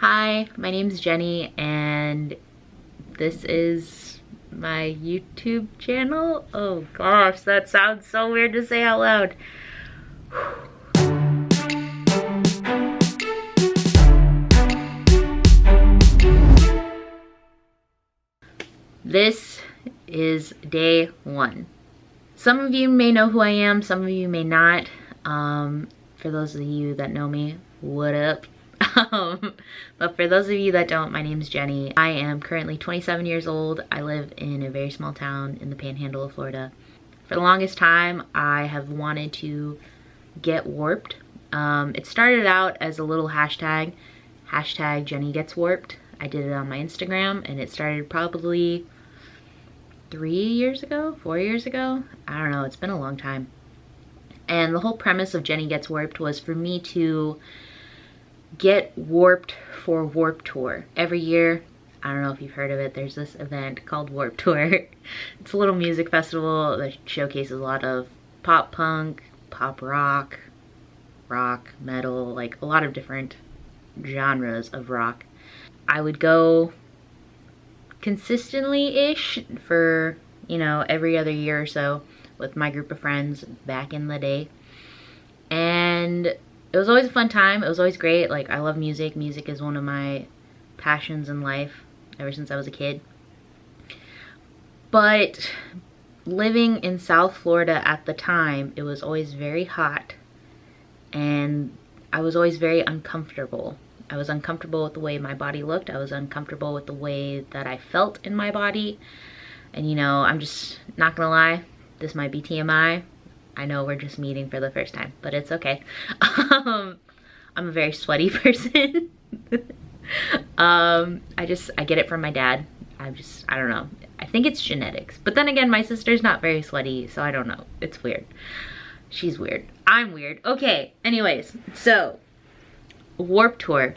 Hi, my name's Jenny and this is my YouTube channel. Oh gosh, that sounds so weird to say out loud. This is day one. Some of you may know who I am, some of you may not. For those of you that know me, what up? But for those of you that don't, my name's Jenny. I am currently 27 years old. I live in a very small town in the panhandle of Florida. For the longest time, I have wanted to get warped. It started out as a little hashtag Jenny Gets Warped. I did it on my Instagram and it started probably 4 years ago. I don't know, it's been a long time. And the whole premise of Jenny Gets Warped was for me to get warped for Warped Tour. Every year, I don't know if you've heard of it, there's this event called Warped Tour. It's a little music festival that showcases a lot of pop punk, pop rock, metal, like a lot of different genres of rock. I would go consistently-ish for, you know, every other year or so with my group of friends back in the day. And it was always a fun time. It was always great. Like, I love music. Music is one of my passions in life ever since I was a kid. But living in South Florida at the time, it was always very hot and I was always very uncomfortable. I was uncomfortable with the way my body looked. I was uncomfortable with the way that I felt in my body. And you know, I'm just not gonna lie, this might be TMI. I know we're just meeting for the first time, but it's okay. I'm a very sweaty person. I get it from my dad. I don't know. I think it's genetics. But then again, my sister's not very sweaty, so I don't know. It's weird. She's weird. I'm weird. Okay, anyways, so Warped Tour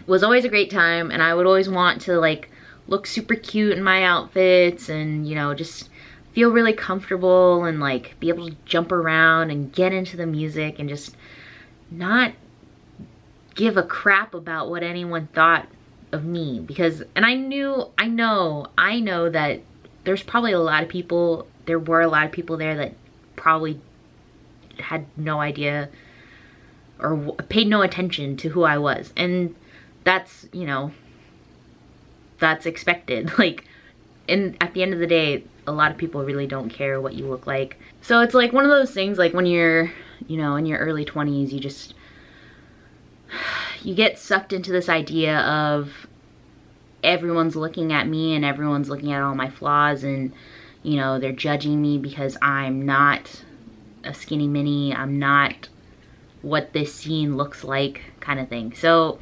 was always a great time, and I would always want to like look super cute in my outfits and, you know, just feel really comfortable and like be able to jump around and get into the music and just not give a crap about what anyone thought of me. Because, and I know that there's probably a lot of people, there were a lot of people there that probably had no idea or paid no attention to who I was. And that's, you know, that's expected. Like, and at the end of the day, a lot of people really don't care what you look like. So it's like one of those things, like when you're, you know, in your early 20s, you get sucked into this idea of everyone's looking at me and everyone's looking at all my flaws and, you know, they're judging me because I'm not a skinny mini, I'm not what this scene looks like, kind of thing. So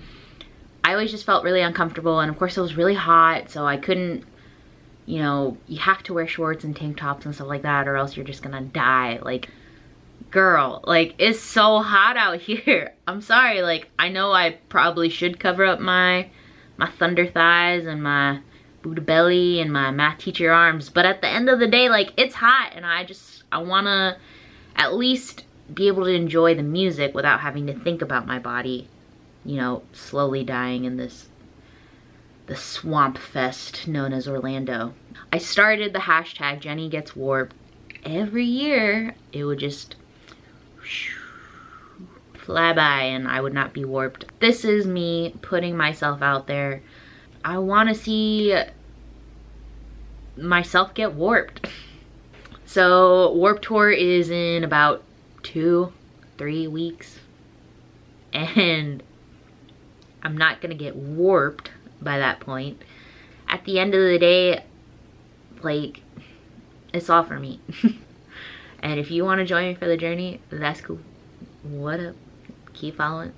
I always just felt really uncomfortable, and of course it was really hot, so I couldn't, you know, you have to wear shorts and tank tops and stuff like that or else you're just gonna die. Like, girl, like, it's so hot out here. I'm sorry, like, I know I probably should cover up my thunder thighs and my Buddha belly and my math teacher arms, but at the end of the day, like, it's hot and I wanna at least be able to enjoy the music without having to think about my body, you know, slowly dying in the swamp fest known as Orlando. I started the hashtag Jenny Gets Warped. Every year it would just fly by and I would not be warped. This is me putting myself out there. I want to see myself get warped. So Warped Tour is in about 2-3 weeks and I'm not gonna get warped by that point. At the end of the day, like, it's all for me. And if you want to join me for the journey, that's cool. What up? Keep following,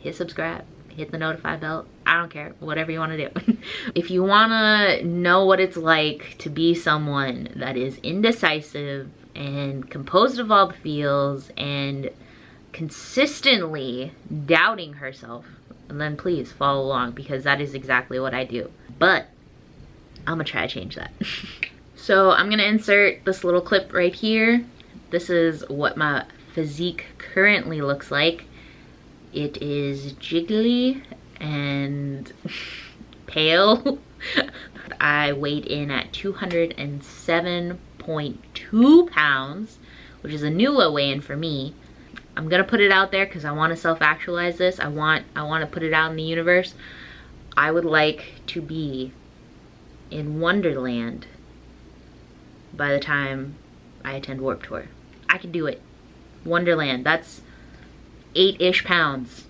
hit subscribe, hit the notify bell. I don't care, whatever you want to do. If you want to know what it's like to be someone that is indecisive and composed of all the feels and consistently doubting herself, then please follow along, because that is exactly what I do. But I'm gonna try to change that. So I'm gonna insert this little clip right here. This is what my physique currently looks like. It is jiggly and pale. I weighed in at 207.2 pounds, which is a new low weigh-in for me. I'm gonna put it out there because I want to self-actualize this. I want to put it out in the universe. I would like to be in Wonderland by the time I attend Warped Tour. I can do it. Wonderland, that's 8-ish pounds.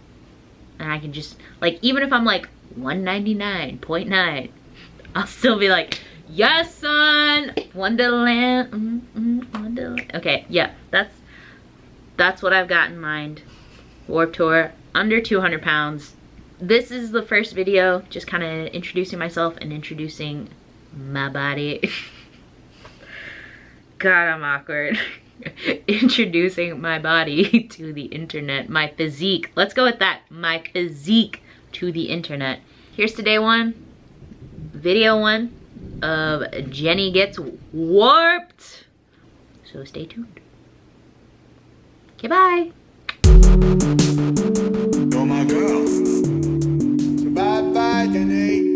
And I can just, like, even if I'm like 199.9, I'll still be like, yes, son, Wonderland, Wonderland. Okay, yeah, that's what I've got in mind. Warped Tour, under 200 pounds. This is the first video, just kind of introducing myself and introducing my body. God, I'm awkward. Introducing my body to the internet, my physique. Let's go with that, my physique to the internet. Here's to day one, video one of Jenny Gets Warped. So stay tuned. Okay, bye. You're my girl. So bye-bye, Jenny.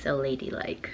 So ladylike.